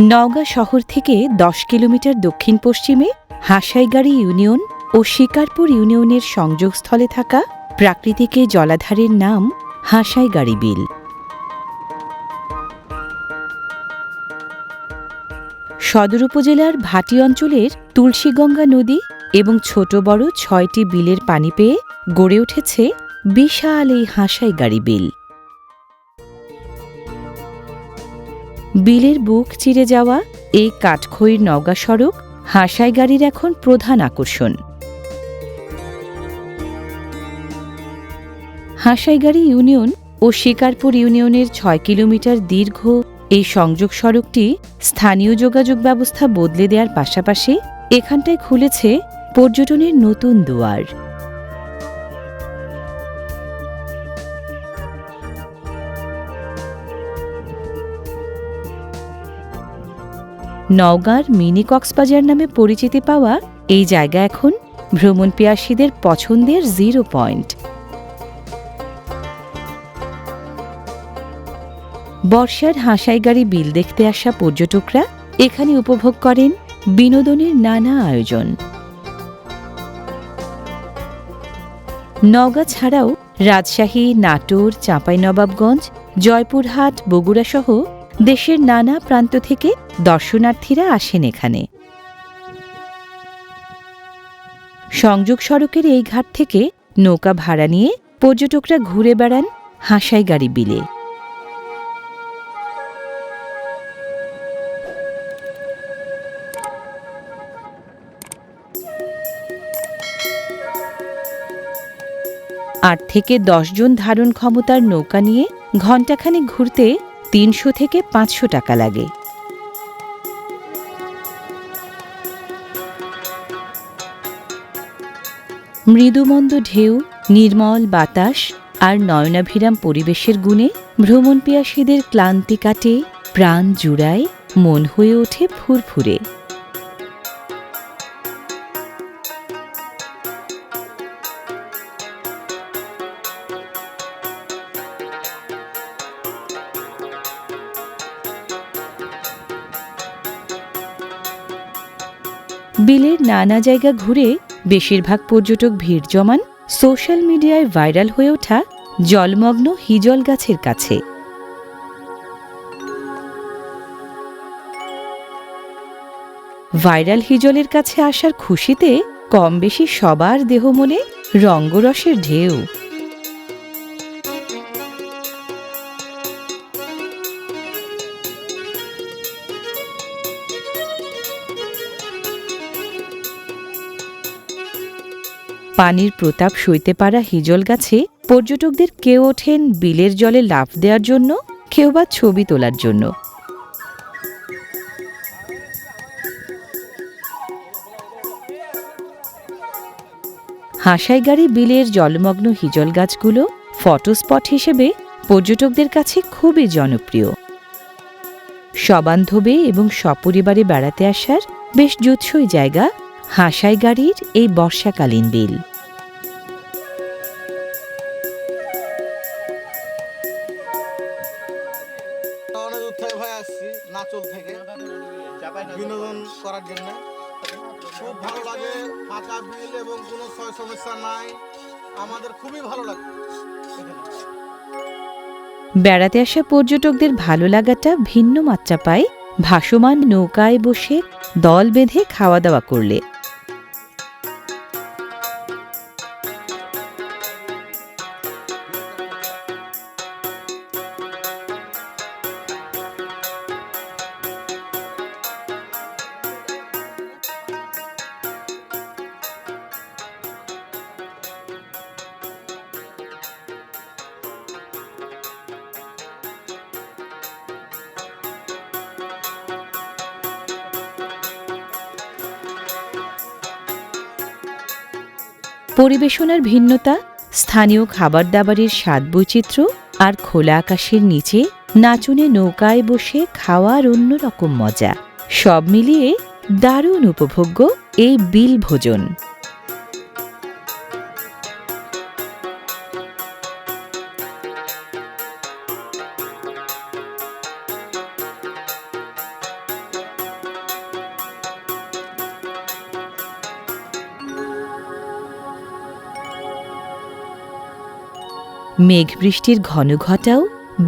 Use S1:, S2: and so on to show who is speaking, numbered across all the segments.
S1: নওগাঁ শহর থেকে ১০ কিলোমিটার দক্ষিণ পশ্চিমে হাসাইগাড়ি ইউনিয়ন ও শিকারপুর ইউনিয়নের সংযোগস্থলে থাকা প্রাকৃতিক এই জলাধারের নাম হাসাইগাড়ি বিল। সদর উপজেলার ভাটি অঞ্চলের তুলসীগঙ্গা নদী এবং ছোট বড় ৬টি বিলের পানি পেয়ে গড়ে উঠেছে বিশাল এই হাসাইগাড়ি বিল। বিলের বুক চিরে যাওয়া এই কাঠখইর নওগাঁ সড়ক হাসাইগাড়ির এখন প্রধান আকর্ষণ। হাসাইগাড়ি ইউনিয়ন ও শিকারপুর ইউনিয়নের ৬ কিলোমিটার দীর্ঘ এই সংযোগ সড়কটি স্থানীয় যোগাযোগ ব্যবস্থা বদলে দেওয়ার পাশাপাশি এখানটায় খুলেছে পর্যটনের নতুন দুয়ার। নওগাঁর মিনি কক্সবাজার নামে পরিচিতি পাওয়া এই জায়গা এখন ভ্রমণ পিয়াসীদের পছন্দের জিরো পয়েন্ট। বর্ষার হাসাইগাড়ি বিল দেখতে আসা পর্যটকরা এখানে উপভোগ করেন বিনোদনের নানা আয়োজন। নওগাঁ ছাড়াও রাজশাহী, নাটোর, চাঁপাইনবাবগঞ্জ, জয়পুরহাট, বগুড়া সহ দেশের নানা প্রান্ত থেকে দর্শনার্থীরা আসেন এখানে। সংযোগ সড়কের এই ঘাট থেকে নৌকা ভাড়া নিয়ে পর্যটকরা ঘুরে বেড়ান হাসাইগাড়ি বিলে। আট থেকে ১০ জন ধারণ ক্ষমতার নৌকা নিয়ে ঘণ্টাখানেক ঘুরতে ৩০০ থেকে ৫০০ টাকা লাগে। মৃদুমন্দ ঢেউ, নির্মল বাতাস আর নয়নাভিরাম পরিবেশের গুণে ভ্রমণ পিয়াসীদের ক্লান্তি কাটে, প্রাণ জুড়ায়, মন হয়ে ওঠে ফুরফুরে। বিলের নানা জায়গা ঘুরে বেশিরভাগ পর্যটক ভিড় জমান সোশ্যাল মিডিয়ায় ভাইরাল হয়ে ওঠা জলমগ্ন হিজল গাছের কাছে। ভাইরাল হিজলের কাছে আসার খুশিতে কম বেশি সবার দেহ মনে রঙ্গরসের ঢেউ। পানির প্রতাপ সইতে পারা হিজল গাছে পর্যটকদের কেউ ওঠেন বিলের জলে লাফ দেওয়ার জন্য, কেউ বা ছবি তোলার জন্য। হাসাইগাড়ি বিলের জলমগ্ন হিজল গাছগুলো ফটো স্পট হিসেবে পর্যটকদের কাছে খুবই জনপ্রিয়। সবান্ধবে এবং সপরিবারে বেড়াতে আসার বেশ জুৎসই জায়গা হাসাইগাড়ির এই বর্ষাকালীন বিল।
S2: নাচল থেকে বিনোদন করার জন্য খুব ভালো লাগে। ফাঁকা বিল এবং কোনো সমস্যা নাই, আমাদের খুবই ভালো লাগে।
S1: বেড়াতে আসা পর্যটকদের ভালো লাগাটা ভিন্ন মাত্রা পায় ভাসমান নৌকায় বসে দল বেঁধে খাওয়া দাওয়া করলে। পরিবেশনার ভিন্নতা, স্থানীয় খাবার দাবারের স্বাদ বৈচিত্র্য আর খোলা আকাশের নিচে নাচনে নৌকায় বসে খাওয়ার অন্যরকম মজা, সব মিলিয়ে দারুণ উপভোগ্য এই বিল ভোজন। মেঘ বৃষ্টির ঘন ঘটাও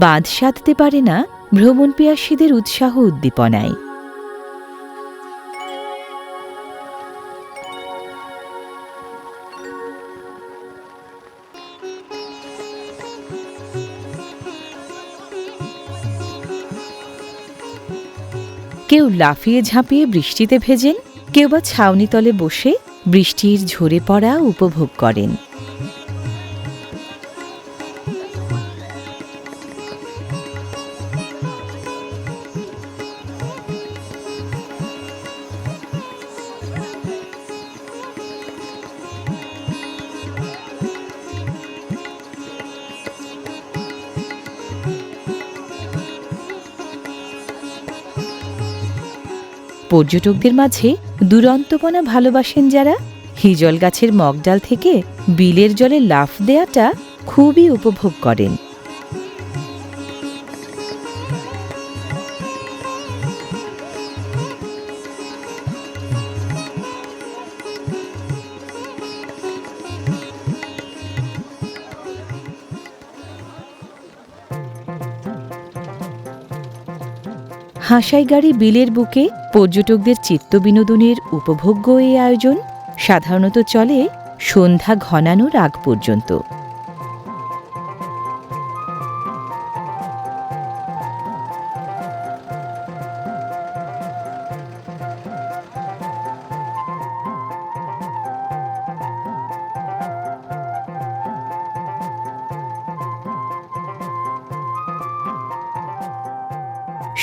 S1: বাঁধ সাধতে পারে না ভ্রমণ পিয়াসীদের উৎসাহ উদ্দীপনায়। কেউ লাফিয়ে ঝাঁপিয়ে বৃষ্টিতে ভেজেন, কেউ বা ছাউনিতলে বসে বৃষ্টির ঝরে পড়া উপভোগ করেন। পর্যটকদের মাঝে দুরন্তপনা ভালোবাসেন যারা, হিজল গাছের মগডাল থেকে বিলের জলে লাফ দেয়াটা খুবই উপভোগ করেন। হাঁসাইগাড়ি বিলের বুকে পর্যটকদের চিত্তবিনোদনের উপভোগ্য এই আয়োজন সাধারণত চলে সন্ধ্যা ঘনানোর আগ পর্যন্ত।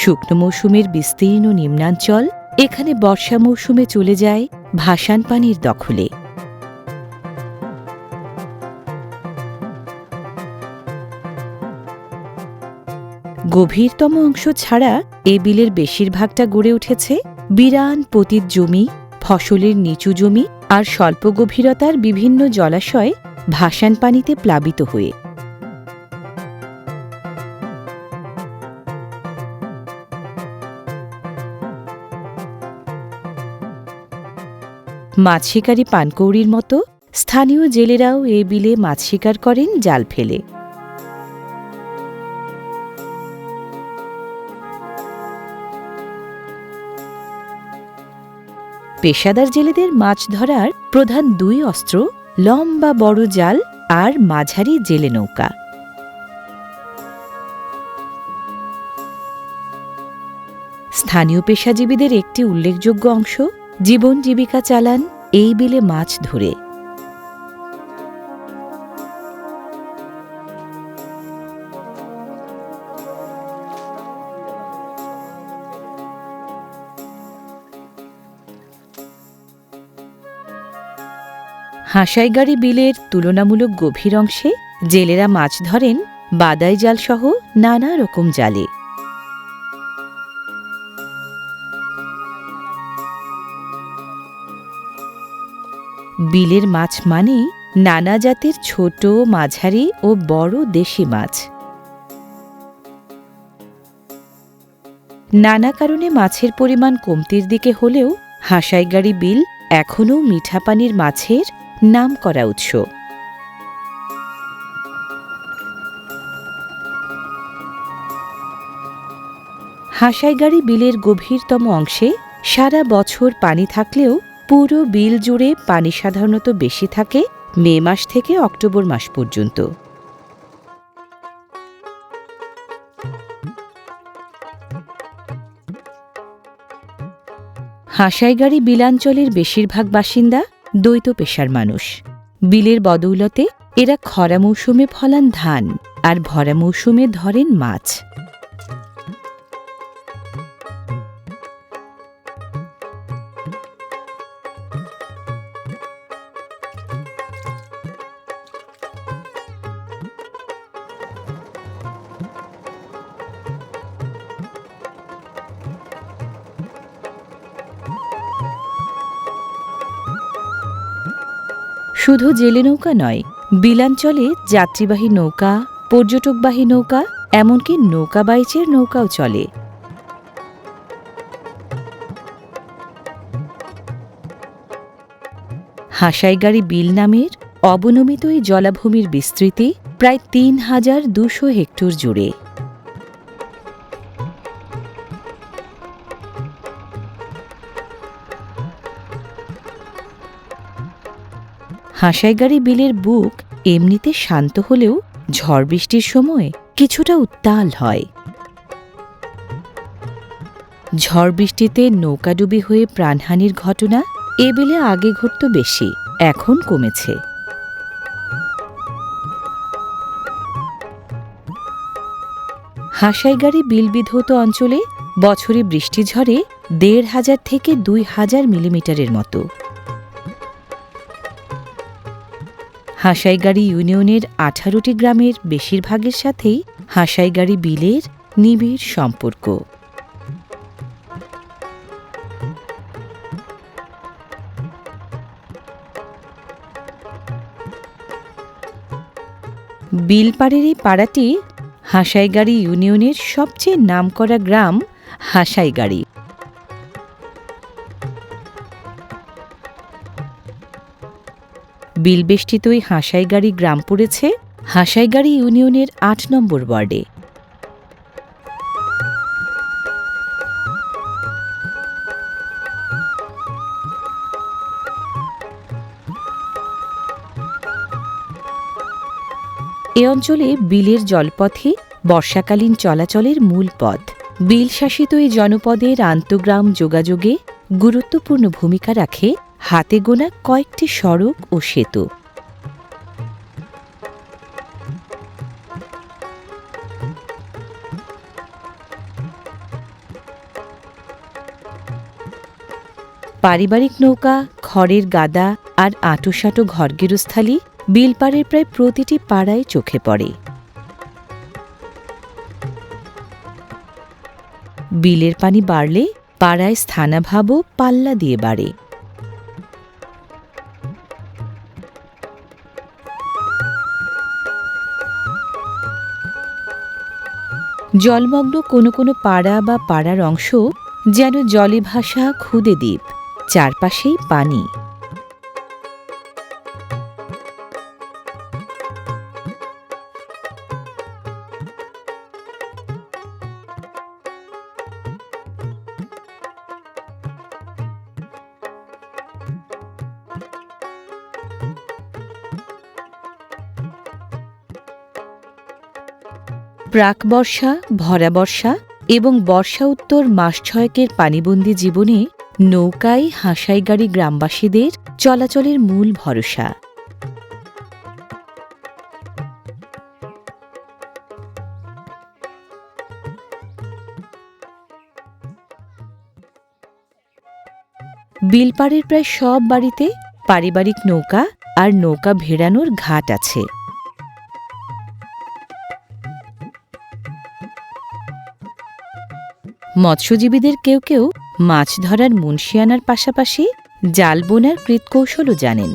S1: শুকনো মৌসুমের বিস্তীর্ণ নিম্নাঞ্চল এখানে বর্ষা মৌসুমে চলে যায় ভাসান পানির দখলে। গভীরতম অংশ ছাড়া এ বিলের বেশিরভাগটা গড়ে উঠেছে বিরান পতিত জমি, ফসলের নিচু জমি আর স্বল্প গভীরতার বিভিন্ন জলাশয় ভাসান পানিতে প্লাবিত হয়ে। মাছ শিকারী পানকৌড়ির মতো স্থানীয় জেলেরাও এ বিলে মাছ শিকার করেন জাল ফেলে। পেশাদার জেলেদের মাছ ধরার প্রধান দুই অস্ত্র লম্বা বড় জাল আর মাঝারি জেলে নৌকা। স্থানীয় পেশাজীবীদের একটি উল্লেখযোগ্য অংশ জীবন জীবিকা চালান এই বিলে মাছ ধরে। হাঁসাইগাড়ি বিলের তুলনামূলক গভীর অংশে জেলেরা মাছ ধরেন বাদাই জাল সহ নানা রকম জালে। বিলের মাছ মানেই নানা জাতের ছোট, মাঝারি ও বড় দেশি মাছ। নানা কারণে মাছের পরিমাণ কমতির দিকে হলেও হাঁসাইগাড়ি বিল এখনও মিঠা পানির মাছের নামকরা উৎস। হাঁসাইগাড়ি বিলের গভীরতম অংশে সারা বছর পানি থাকলেও পুরো বিল জুড়ে পানি সাধারণত বেশি থাকে মে মাস থেকে অক্টোবর মাস পর্যন্ত। হাঁসাইগাড়ি বিলাঞ্চলের বেশিরভাগ বাসিন্দা দ্বৈত পেশার মানুষ। বিলের বদৌলতে এরা খরা মৌসুমে ফলান ধান আর ভরা মৌসুমে ধরেন মাছ। শুধু জেলে নৌকা নয়, বিলাঞ্চলে যাত্রীবাহী নৌকা, পর্যটকবাহী নৌকা, এমনকি নৌকা বাইচের নৌকাও চলে। হাঁসাইগাড়ি বিল নামের অবনমিত এই জলাভূমির বিস্তৃতি প্রায় ৩,২০০ হেক্টর জুড়ে। হাসাইগাড়ি বিলের বুক এমনিতে শান্ত হলেও ঝড় বৃষ্টির সময় কিছুটা উত্তাল হয়। ঝড় বৃষ্টিতে নৌকাডুবি হয়ে প্রাণহানির ঘটনা এ বিলে আগে ঘটত বেশি, এখন কমেছে। হাসাইগাড়ি বিল বিধৌত অঞ্চলে বছরে বৃষ্টিঝড়ে ১,৫০০ থেকে ২,০০০ মিলিমিটারের মতো। হাসাইগাড়ি ইউনিয়নের ১৮টি গ্রামের বেশিরভাগের সাথেই হাসাইগাড়ি বিলের নিবিড় সম্পর্ক। বিলপাড়ের এই পাড়াটি হাসাইগাড়ি ইউনিয়নের সবচেয়ে নামকরা গ্রাম হাসাইগাড়ি। বিলবেষ্টিত এই হাসাইগাড়ি গ্রাম পড়েছে হাসাইগাড়ি ইউনিয়নের ৮ নম্বর ওয়ার্ডে। এ অঞ্চলে বিলের জলপথে বর্ষাকালীন চলাচলের মূল পথ। বিল শাসিত এই জনপদের আন্তঃগ্রাম যোগাযোগে গুরুত্বপূর্ণ ভূমিকা রাখে হাতে গোনা কয়েকটি সড়ক ও সেতু। পারিবারিক নৌকা, খড়ের গাদা আর আঁটোসাঁটো ঘরগেরস্থালি বিলপাড়ের প্রায় প্রতিটি পাড়ায় চোখে পড়ে। বিলের পানি বাড়লে পাড়ায় স্থানাভাবও পাল্লা দিয়ে বাড়ে। জলমগ্ন কোনো কোনো পাড়া বা পাড়ার অংশ যেন জলে ভাসা ক্ষুদে দ্বীপ, চারপাশেই পানি। প্রাক বর্ষা, ভরা বর্ষা এবং বর্ষা উত্তর মাস ছয়েকের পানিবন্দী জীবনে নৌকাই হাসাইগাড়ি গ্রামবাসীদের চলাচলের মূল ভরসা। বিলপাড়ের প্রায় সব বাড়িতে পারিবারিক নৌকা আর নৌকা ভেড়ানোর ঘাট আছে। মৎস্যজীবীদের কেউ কেউ মাছ ধরার মুনশিয়ানার পাশাপাশি জাল বোনার কৃতকৌশলও জানেন।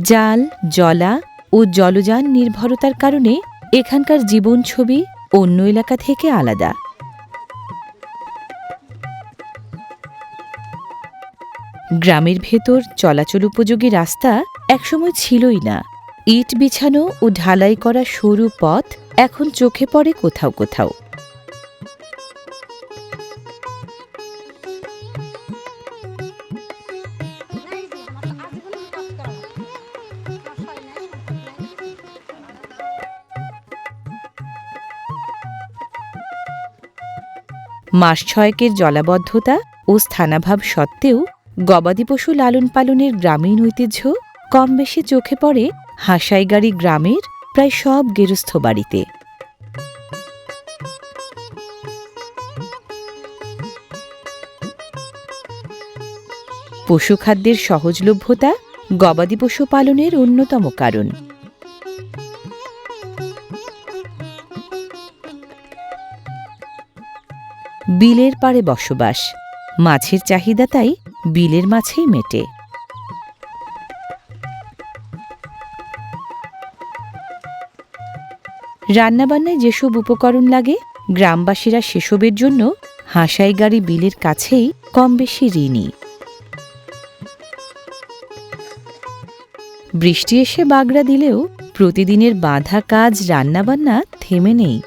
S1: জাল, জলা ও জলযান নির্ভরতার কারণে এখানকার জীবন ছবি অন্য এলাকা থেকে আলাদা। গ্রামের ভেতর চলাচল উপযোগী রাস্তা একসময় ছিলই না। ইট বিছানো ও ঢালাই করা সরু পথ এখন চোখে পড়ে কোথাও কোথাও। মাস ছয়েকের জলাবদ্ধতা ও স্থানাভাব সত্ত্বেও গবাদি পশু লালন পালনের গ্রামীণ ঐতিহ্য কম বেশি চোখে পড়ে হাসাইগাড়ি গ্রামের প্রায় সব গেরস্থ বাড়িতে। পশুখাদ্যের সহজলভ্যতা গবাদি পশু পালনের অন্যতম কারণ। বিলের পাড়ে বসবাস, মাছের চাহিদা তাই বিলের মাছেই মেটে। রান্নাবান্নায় যেসব উপকরণ লাগে গ্রামবাসীরা সেসবের জন্য হাসাইগাড়ি বিলের কাছেই কম বেশি ঋণী। বৃষ্টি এসে বাগড়া দিলেও প্রতিদিনের বাঁধা কাজ রান্নাবান্না থেমে নেই।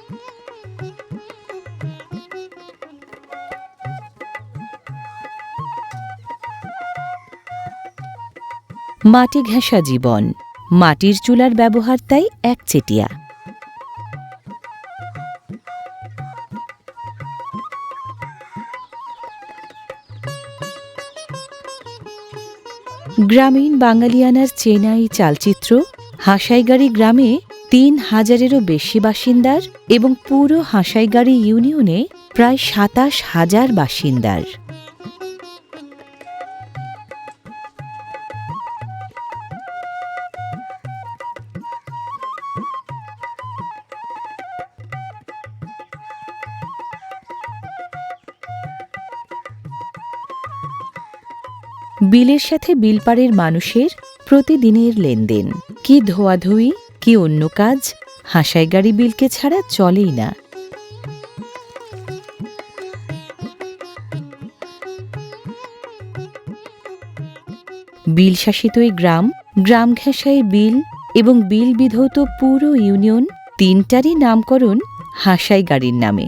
S1: মাটি ঘেঁষা জীবন, মাটির চুলার ব্যবহার তাই একচেটিয়া। গ্রামীণ বাঙালিয়ানার চেনাই চালচিত্র হাসাইগাড়ি গ্রামে ৩,০০০-এরও বেশি বাসিন্দার এবং পুরো হাসাইগাড়ি ইউনিয়নে প্রায় ২৭,০০০ বাসিন্দার। বিলের সাথে বিলপাড়ের মানুষের প্রতিদিনের লেনদেন, কি ধোয়াধুয়ি, কি অন্য কাজ, হাসাইগাড়ি বিলকে ছাড়া চলেই না। বিল শাসিত এই গ্রাম, গ্রাম ঘেঁষায় বিল এবং বিল বিধৌত পুরো ইউনিয়ন তিনটারই নামকরণ হাসাইগাড়ির নামে।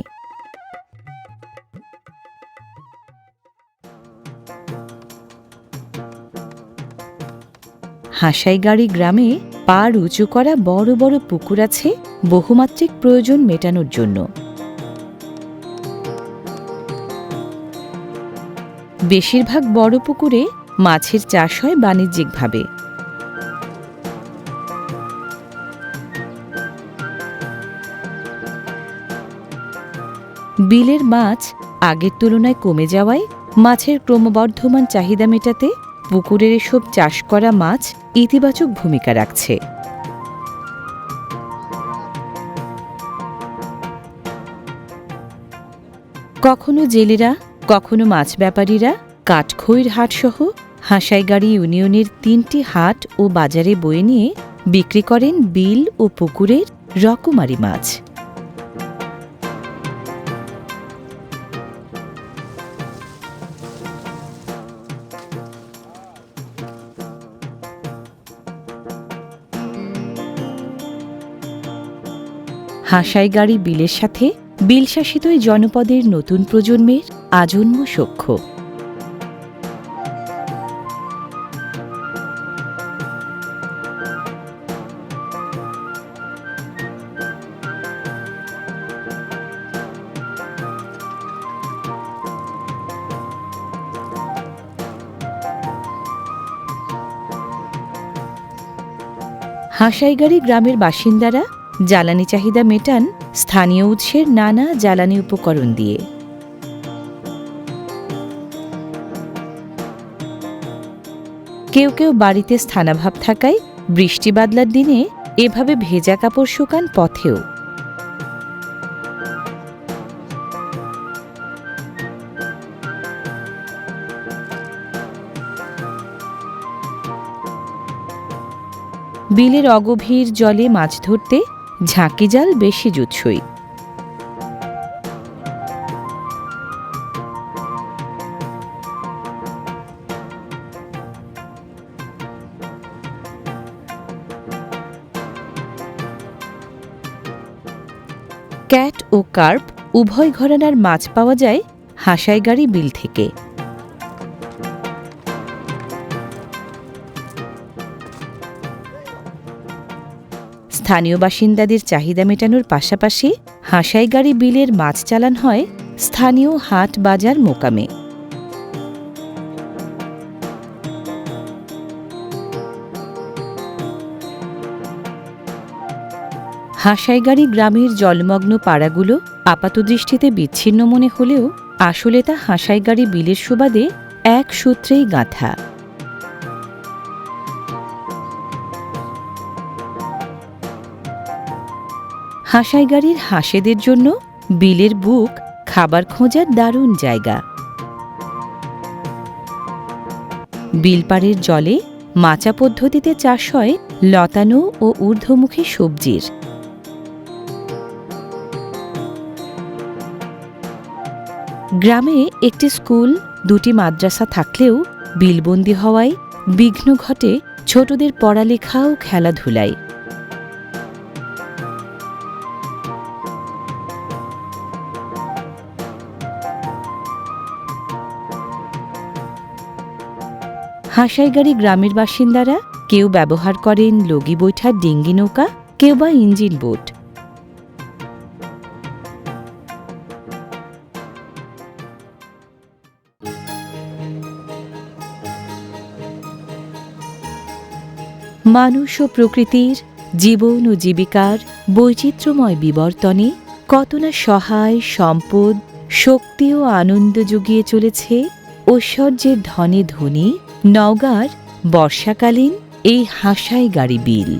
S1: হাসাইগাড়ি গ্রামে পাড় উঁচু করা বড় বড় পুকুর আছে বহুমাত্রিক প্রয়োজন মেটানোর জন্য। বেশিরভাগ বড় পুকুরে মাছের চাষ হয় বাণিজ্যিকভাবে। বিলের মাছ আগের তুলনায় কমে যাওয়ায় মাছের ক্রমবর্ধমান চাহিদা মেটাতে পুকুরের এসব চাষ করা মাছ ইতিবাচক ভূমিকা রাখছে। কখনো জেলেরা, কখনো মাছ ব্যাপারীরা কাঠখইর হাটসহ হাসাইগাড়ি ইউনিয়নের ৩টি হাট ও বাজারে বয়ে নিয়ে বিক্রি করেন বিল ও পুকুরের রকমারি মাছ। হাসাইগাড়ি বিলের সাথে বিলশাসিত এই জনপদের নতুন প্রজন্মের আজন্ম সখ্য। হাসাইগাড়ি গ্রামের বাসিন্দারা জ্বালানি চাহিদা মেটান স্থানীয় উৎসের নানা জ্বালানি উপকরণ দিয়ে। কেউ কেউ বাড়িতে স্থানাভাব থাকায় বৃষ্টি বাদলার দিনে এভাবে ভেজা কাপড় শুকান পথেও। বিলের অগভীর জলে মাছ ধরতে ঝাঁকি জাল বেশি জুৎসই। ক্যাট ও কার্প উভয় ঘরানার মাছ পাওয়া যায় হাসাইগাড়ি বিল থেকে। স্থানীয় বাসিন্দাদের চাহিদা মেটানোর পাশাপাশি হাসাইগাড়ি বিলের মাছ চালান হয় স্থানীয় হাট বাজার মোকামে। হাসাইগাড়ি গ্রামের জলমগ্ন পাড়াগুলো আপাতদৃষ্টিতে বিচ্ছিন্ন মনে হলেও আসলে তা হাসাইগাড়ি বিলের সুবাদে এক সূত্রেই গাঁথা। হাসাইগাড়ির হাঁসেদের জন্য বিলের বুক খাবার খোঁজার দারুণ জায়গা। বিলপাড়ের জলে মাচা পদ্ধতিতে চাষ হয় লতানো ও ঊর্ধ্বমুখী সবজির। গ্রামে একটি স্কুল, দুটি মাদ্রাসা থাকলেও বিলবন্দী হওয়ায় বিঘ্ন ঘটে ছোটদের পড়ালেখা ও খেলাধুলায়। হাঁসাইগাড়ি গ্রামের বাসিন্দারা কেউ ব্যবহার করেন লগি বৈঠার ডিঙ্গি নৌকা, কেউ বা ইঞ্জিন বোট। মানুষ ও প্রকৃতির, জীবন ও জীবিকার বৈচিত্র্যময় বিবর্তনে কত না সহায়, সম্পদ, শক্তি ও আনন্দ জুগিয়ে চলেছে ঐশ্বর্যের ধনে ধনী নওগাঁর বর্ষাকালীন এই হাঁসাইগাড়ি বিল।